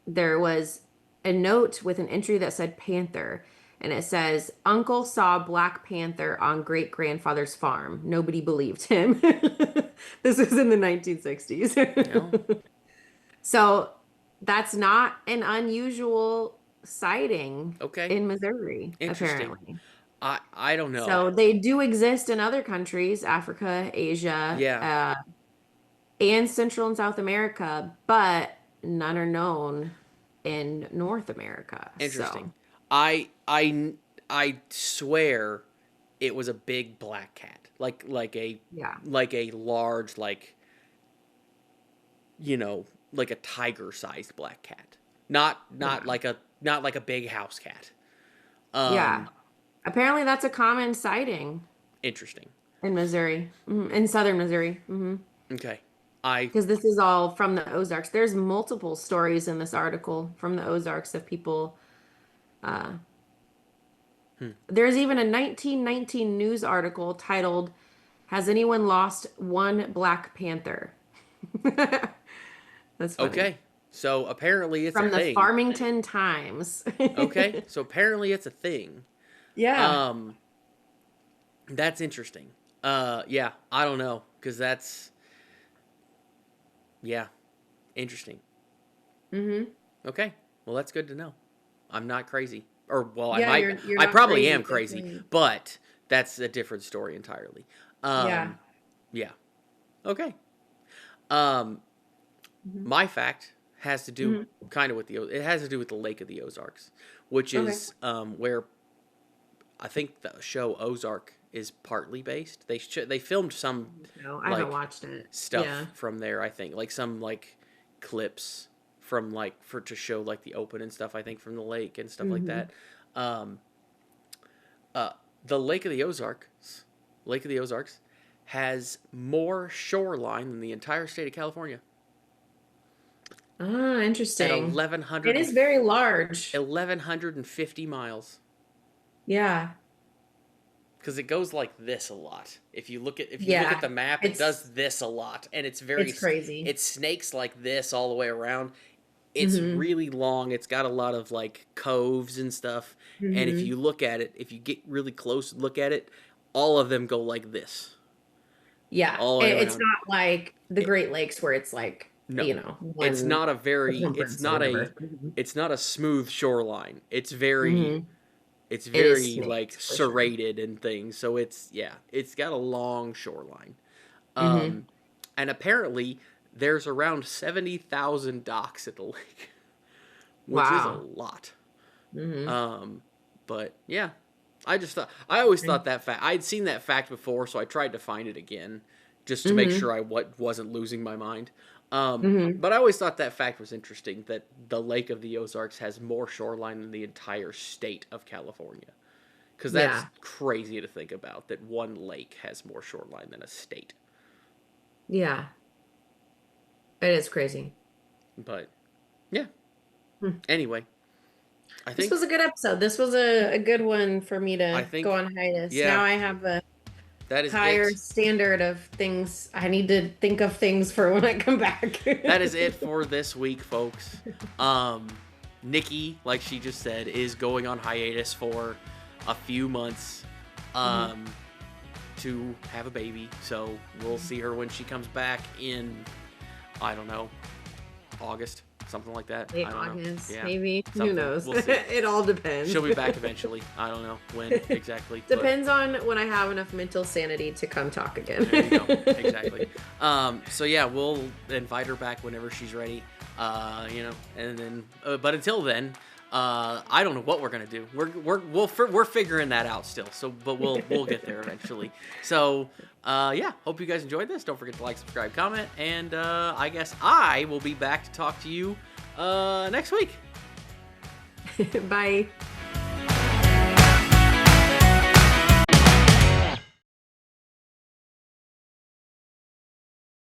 [SPEAKER 2] There was a note with an entry that said Panther, and it says, Uncle saw Black Panther on great grandfather's farm. Nobody believed him. This was in the 1960s.
[SPEAKER 1] You know?
[SPEAKER 2] So that's not an unusual sighting
[SPEAKER 1] Okay.
[SPEAKER 2] in Missouri,
[SPEAKER 1] Interesting.
[SPEAKER 2] apparently.
[SPEAKER 1] I don't know.
[SPEAKER 2] So they do exist in other countries, Africa, Asia,
[SPEAKER 1] Yeah.
[SPEAKER 2] and Central and South America, but none are known in North America.
[SPEAKER 1] Interesting.
[SPEAKER 2] So,
[SPEAKER 1] I I I swear it was a big black cat.
[SPEAKER 2] yeah.
[SPEAKER 1] Like a large you know, like a tiger-sized black cat.
[SPEAKER 2] Yeah.
[SPEAKER 1] Not like a big house cat.
[SPEAKER 2] Yeah.
[SPEAKER 1] Um
[SPEAKER 2] Apparently that's a common sighting
[SPEAKER 1] Interesting.
[SPEAKER 2] in Missouri, in southern Missouri.
[SPEAKER 1] Okay. I
[SPEAKER 2] Because this is all from the Ozarks. There's multiple stories in this article from the Ozarks of people. Uh,
[SPEAKER 1] hmm.
[SPEAKER 2] there's even a 1919 news article titled, Has Anyone Lost One Black Panther? That's funny.
[SPEAKER 1] Okay. So apparently it's a
[SPEAKER 2] From the
[SPEAKER 1] thing.
[SPEAKER 2] Farmington Times.
[SPEAKER 1] Okay. So apparently it's a thing.
[SPEAKER 2] Yeah.
[SPEAKER 1] Um that's interesting. Yeah, I don't know cuz that's yeah, interesting.
[SPEAKER 2] Mm-hmm.
[SPEAKER 1] Okay. Well, that's good to know. I'm not crazy. Or, well,
[SPEAKER 2] Yeah, you're
[SPEAKER 1] I
[SPEAKER 2] not
[SPEAKER 1] probably
[SPEAKER 2] crazy.
[SPEAKER 1] am crazy,
[SPEAKER 2] Definitely.
[SPEAKER 1] but that's a different story entirely.
[SPEAKER 2] Yeah.
[SPEAKER 1] Um, yeah. Okay. Um,
[SPEAKER 2] Mm-hmm.
[SPEAKER 1] my fact has to do
[SPEAKER 2] Mm-hmm.
[SPEAKER 1] kind of with it has to do with the Lake of the Ozarks, which
[SPEAKER 2] Okay.
[SPEAKER 1] is where I think the show Ozark is partly based. They filmed some
[SPEAKER 2] No, I haven't
[SPEAKER 1] like
[SPEAKER 2] watched it. Yeah.
[SPEAKER 1] stuff from there. I think like some like clips from like for to show like the open and stuff. I think from the lake and stuff like
[SPEAKER 2] Mm-hmm.
[SPEAKER 1] that. Um, uh, the Lake of the Ozarks, has more shoreline than the entire state of California
[SPEAKER 2] Ah,
[SPEAKER 1] at
[SPEAKER 2] interesting. It is very large.
[SPEAKER 1] 1,150 miles.
[SPEAKER 2] Yeah.
[SPEAKER 1] Because it goes like this a lot. If you look at
[SPEAKER 2] Yeah.
[SPEAKER 1] the map, it does
[SPEAKER 2] It's
[SPEAKER 1] this a lot, and
[SPEAKER 2] it's crazy.
[SPEAKER 1] it snakes like this all the way around. It's
[SPEAKER 2] Mm-hmm.
[SPEAKER 1] really long. It's got a lot of like coves and stuff. And if
[SPEAKER 2] Mm-hmm.
[SPEAKER 1] you look at it, if you get really close and look at it, all of them go like this
[SPEAKER 2] Yeah.
[SPEAKER 1] all the way
[SPEAKER 2] It's
[SPEAKER 1] around.
[SPEAKER 2] not like the
[SPEAKER 1] It,
[SPEAKER 2] Great Lakes where it's like,
[SPEAKER 1] no, it's
[SPEAKER 2] one
[SPEAKER 1] not a very.
[SPEAKER 2] circumference or whatever. Mm-hmm.
[SPEAKER 1] It's not a smooth shoreline.
[SPEAKER 2] Mm-hmm.
[SPEAKER 1] It's
[SPEAKER 2] It is
[SPEAKER 1] very like
[SPEAKER 2] snakes for sure.
[SPEAKER 1] serrated and things. So it's got a long shoreline.
[SPEAKER 2] Mm-hmm.
[SPEAKER 1] Um, and apparently there's around 70,000 docks at the lake, which is a
[SPEAKER 2] Wow.
[SPEAKER 1] lot.
[SPEAKER 2] Mm-hmm.
[SPEAKER 1] Um, but yeah, I always thought that fact. I'd seen that fact before, so I tried to find it again just to make
[SPEAKER 2] Mm-hmm.
[SPEAKER 1] sure I wasn't losing my mind.
[SPEAKER 2] Mm-hmm.
[SPEAKER 1] But I always thought that fact was interesting that the Lake of the Ozarks has more shoreline than the entire state of California. Because that's
[SPEAKER 2] Yeah.
[SPEAKER 1] crazy to think about that one lake has more shoreline than a state.
[SPEAKER 2] Yeah. It is crazy.
[SPEAKER 1] But yeah,
[SPEAKER 2] Hmm.
[SPEAKER 1] anyway, I
[SPEAKER 2] This
[SPEAKER 1] think
[SPEAKER 2] was a good episode. This was a good one for me
[SPEAKER 1] I
[SPEAKER 2] to go
[SPEAKER 1] think
[SPEAKER 2] on hiatus.
[SPEAKER 1] yeah,
[SPEAKER 2] Now I have a
[SPEAKER 1] that is
[SPEAKER 2] higher
[SPEAKER 1] it.
[SPEAKER 2] standard of things. I need to think of things for when I come back.
[SPEAKER 1] That is it for this week, folks. Um, Nikki, like she just said, is going on hiatus for a few months
[SPEAKER 2] Mhm.
[SPEAKER 1] um, to have a baby. So we'll see her when she comes back in, I don't know, August, something like that.
[SPEAKER 2] Late
[SPEAKER 1] I don't know.
[SPEAKER 2] August,
[SPEAKER 1] Yeah,
[SPEAKER 2] maybe. Who
[SPEAKER 1] something.
[SPEAKER 2] knows?
[SPEAKER 1] We'll see.
[SPEAKER 2] It all depends.
[SPEAKER 1] She'll be back eventually. I don't know when exactly. But
[SPEAKER 2] Depends on when I have enough mental sanity to come talk again.
[SPEAKER 1] there you go. Exactly. So yeah, we'll invite her back whenever she's ready. And then, but until then, I don't know what we're gonna do. We're figuring that out still. So, but we'll get there eventually. So, yeah. Hope you guys enjoyed this. Don't forget to like, subscribe, comment, and I guess I will be back to talk to you next week.
[SPEAKER 2] Bye.